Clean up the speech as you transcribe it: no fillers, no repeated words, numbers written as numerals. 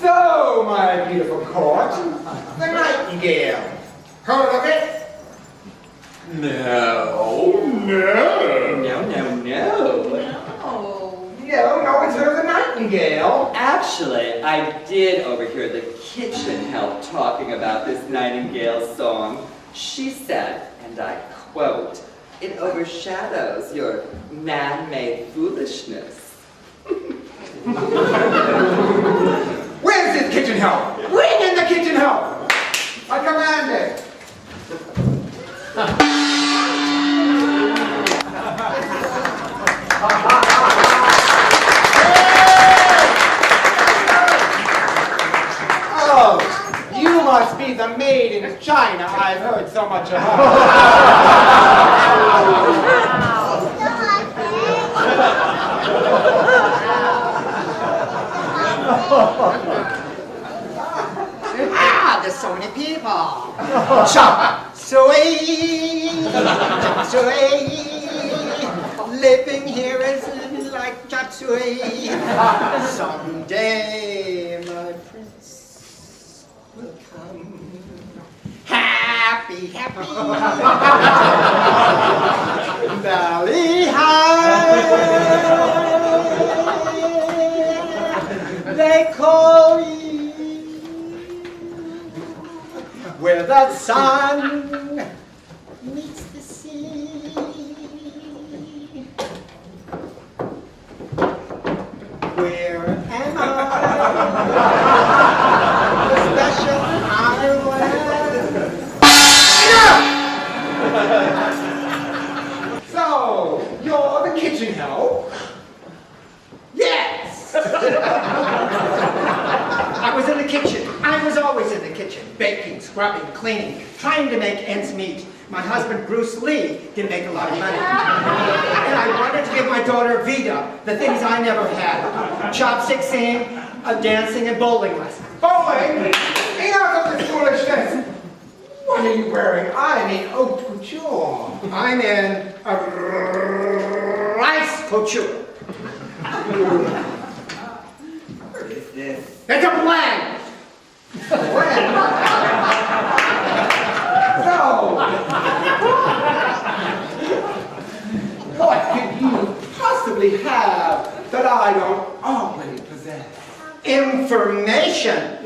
So, my beautiful court, the Nightingale. Heard of it? No. No one's heard of the Nightingale. Actually, I did overhear the kitchen help talking about this Nightingale song. She said, and I quote, "It overshadows your man-made foolishness." Where's this kitchen help? Bring in the kitchen help! I command it. Oh, you must be the maid in China I've heard so much about. There's so many people. Chop suey, living here is like chop suey. Someday my prince will come. Happy, happy. Valley high. They call you. Where the sun meets the sea. Where am I? The special island. So, you're the kitchen help? Yes! I was in the kitchen. I was always in the kitchen. Baking, scrubbing, cleaning, trying to make ends meet. My husband, Bruce Lee, didn't make a lot of money. And I wanted to give my daughter, Vida, the things I never had. Chopstick singing, dancing, and bowling lessons. Bowling? Enough of this foolishness! What are you wearing? I'm in haute couture. I'm in a rice couture. What is this? It's a blank! So, what could you possibly have that I don't already possess? Information.